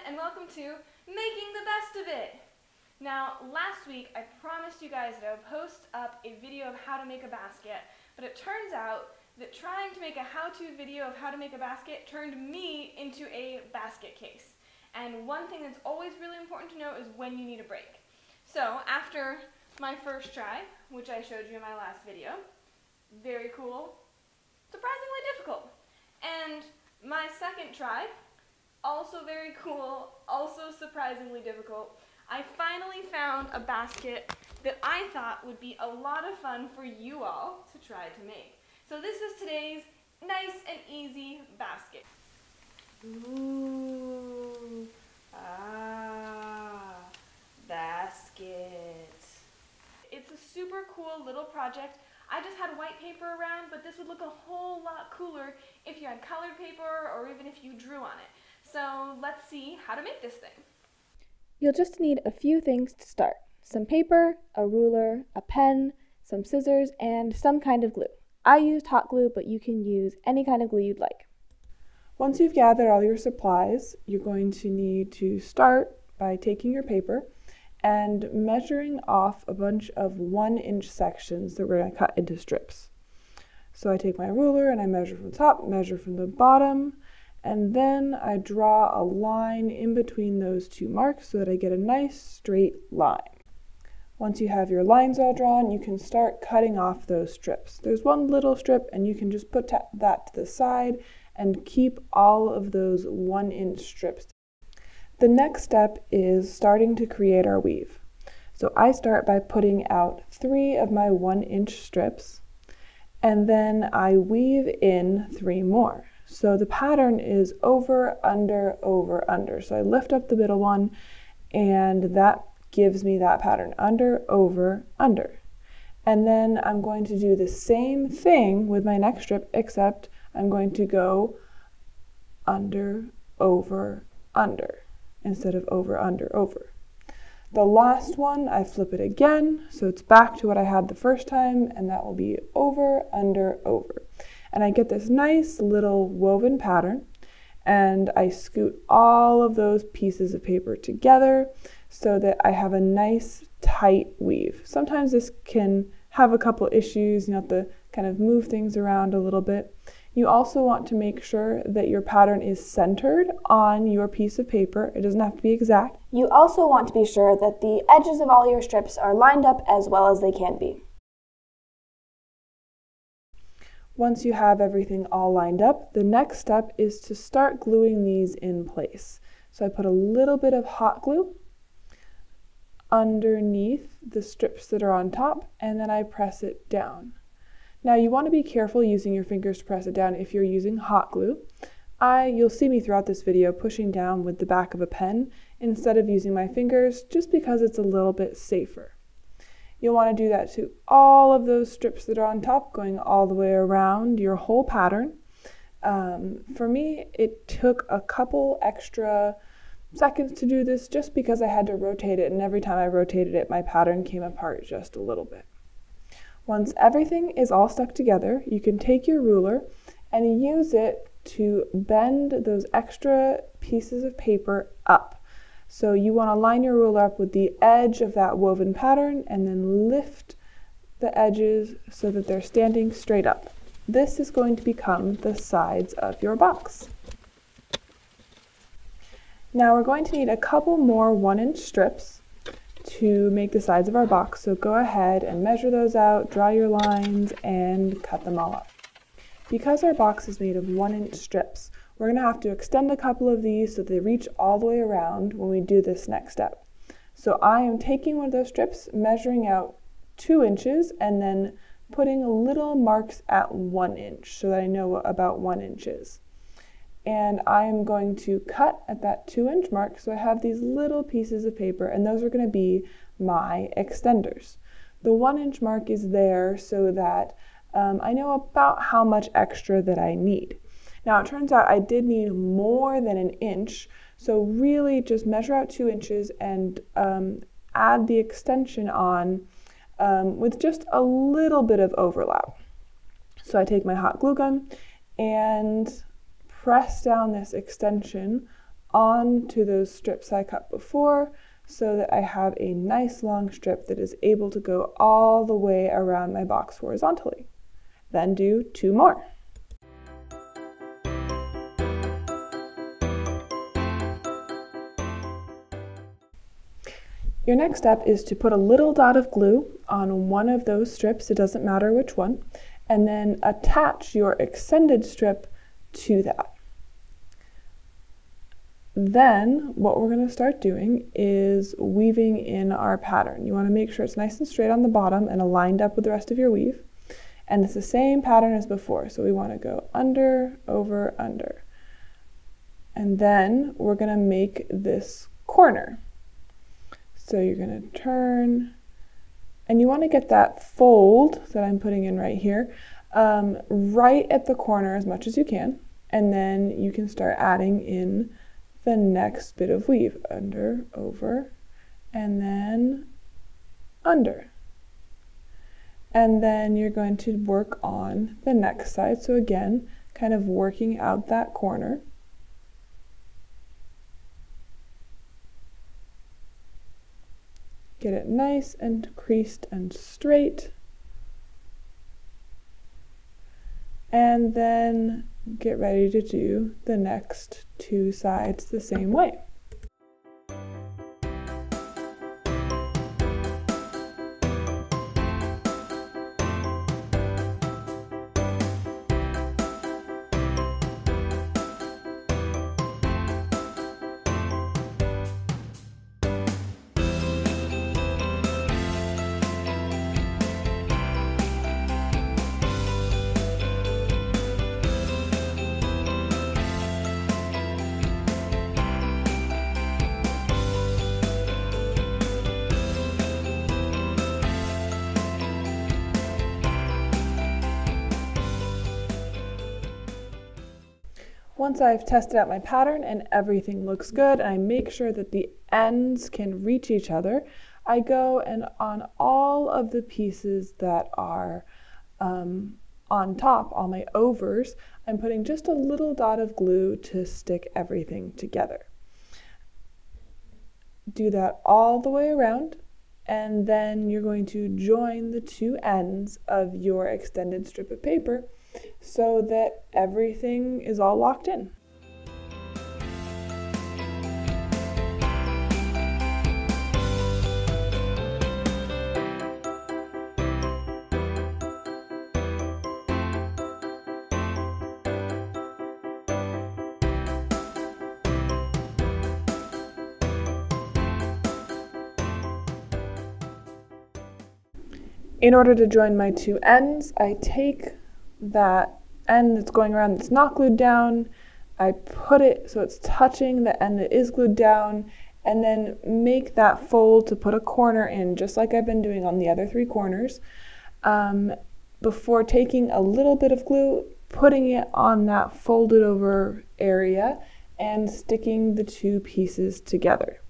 and welcome to Making the Best of It. Now, last week I promised you guys that I would post up a video of how to make a basket, but it turns out that trying to make a how-to video of how to make a basket turned me into a basket case. And one thing that's always really important to know is when you need a break. So after my first try, which I showed you in my last video, very cool, surprisingly difficult. And my second try, also very cool, also surprisingly difficult, I finally found a basket that I thought would be a lot of fun for you all to try to make. So this is today's nice and easy basket. Ooh, basket. It's a super cool little project. I just had white paper around, but this would look a whole lot cooler if you had colored paper or even if you drew on it. So let's see how to make this thing. You'll just need a few things to start. Some paper, a ruler, a pen, some scissors, and some kind of glue. I used hot glue, but you can use any kind of glue you'd like. Once you've gathered all your supplies, you're going to need to start by taking your paper and measuring off a bunch of 1-inch sections that we're going to cut into strips. So I take my ruler and I measure from the top, measure from the bottom, and then I draw a line in between those two marks so that I get a nice straight line. Once you have your lines all drawn, you can start cutting off those strips. There's one little strip and you can just put that to the side and keep all of those 1-inch strips. The next step is starting to create our weave. So I start by putting out 3 of my 1-inch strips, and then I weave in 3 more. So the pattern is over, under, over, under. So I lift up the middle one, and that gives me that pattern, under, over, under. And then I'm going to do the same thing with my next strip, except I'm going to go under, over, under, instead of over, under, over. The last one, I flip it again, so it's back to what I had the first time, and that will be over, under, over. And I get this nice little woven pattern, and I scoot all of those pieces of paper together so that I have a nice tight weave. Sometimes this can have a couple issues, you have to kind of move things around a little bit. You also want to make sure that your pattern is centered on your piece of paper. It doesn't have to be exact. You also want to be sure that the edges of all your strips are lined up as well as they can be. Once you have everything all lined up, the next step is to start gluing these in place. So I put a little bit of hot glue underneath the strips that are on top, and then I press it down. Now you want to be careful using your fingers to press it down if you're using hot glue. You'll see me throughout this video pushing down with the back of a pen instead of using my fingers, just because it's a little bit safer. You'll want to do that to all of those strips that are on top, going all the way around your whole pattern. For me, it took a couple extra seconds to do this just because I had to rotate it, and every time I rotated it, my pattern came apart just a little bit. Once everything is all stuck together, you can take your ruler and use it to bend those extra pieces of paper up. So you want to line your ruler up with the edge of that woven pattern and then lift the edges so that they're standing straight up. This is going to become the sides of your box. Now we're going to need a couple more 1-inch strips to make the sides of our box. So go ahead and measure those out, draw your lines, and cut them all up. Because our box is made of 1-inch strips, we're going to have to extend a couple of these so they reach all the way around when we do this next step. So I am taking one of those strips, measuring out 2 inches, and then putting little marks at 1 inch so that I know what about 1 inch is. And I am going to cut at that 2-inch mark, so I have these little pieces of paper, and those are going to be my extenders. The 1-inch mark is there so that I know about how much extra that I need. Now it turns out I did need more than 1 inch, so really just measure out 2 inches and add the extension on with just a little bit of overlap. So I take my hot glue gun and press down this extension onto those strips I cut before so that I have a nice long strip that is able to go all the way around my box horizontally. Then do 2 more. Your next step is to put a little dot of glue on one of those strips, it doesn't matter which one, and then attach your extended strip to that. Then what we're going to start doing is weaving in our pattern. You want to make sure it's nice and straight on the bottom and aligned up with the rest of your weave. And it's the same pattern as before, so we want to go under, over, under. And then we're going to make this corner. So you're going to turn, and you want to get that fold that I'm putting in right here right at the corner as much as you can, and then you can start adding in the next bit of weave, under, over, and then under. And then you're going to work on the next side, so again, kind of working out that corner. Get it nice and creased and straight. And then get ready to do the next 2 sides the same way. Once I've tested out my pattern and everything looks good, and I make sure that the ends can reach each other, I go and on all of the pieces that are on top, all my overs, I'm putting just a little dot of glue to stick everything together. Do that all the way around, and then you're going to join the 2 ends of your extended strip of paper so that everything is all locked in. In order to join my 2 ends, I take that end that's going around that's not glued down, I put it so it's touching the end that is glued down, and then make that fold to put a corner in, just like I've been doing on the other 3 corners, before taking a little bit of glue, putting it on that folded over area, and sticking the 2 pieces together.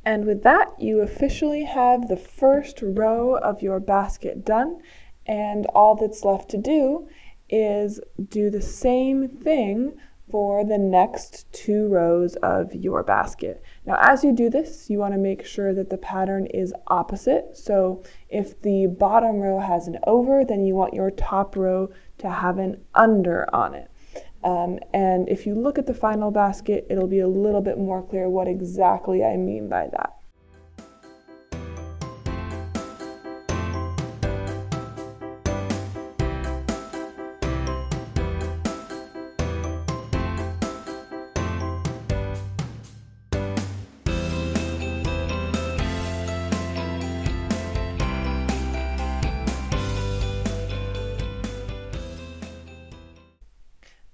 And with that, you officially have the first row of your basket done, and all that's left to do is do the same thing for the next 2 rows of your basket. Now, as you do this, you want to make sure that the pattern is opposite. So if the bottom row has an over, then you want your top row to have an under on it. And if you look at the final basket, it'll be a little bit more clear what exactly I mean by that.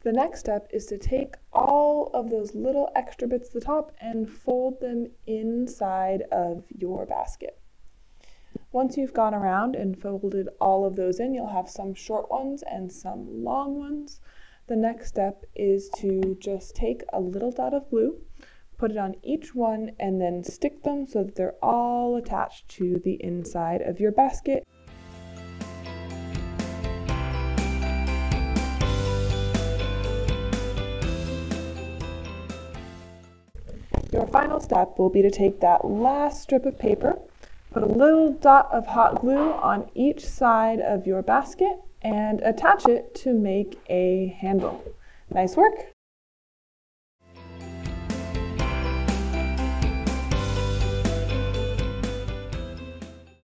The next step is to take all of those little extra bits at the top and fold them inside of your basket. Once you've gone around and folded all of those in, you'll have some short ones and some long ones. The next step is to just take a little dot of glue, put it on each one, and then stick them so that they're all attached to the inside of your basket. Your final step will be to take that last strip of paper, put a little dot of hot glue on each side of your basket, and attach it to make a handle. Nice work!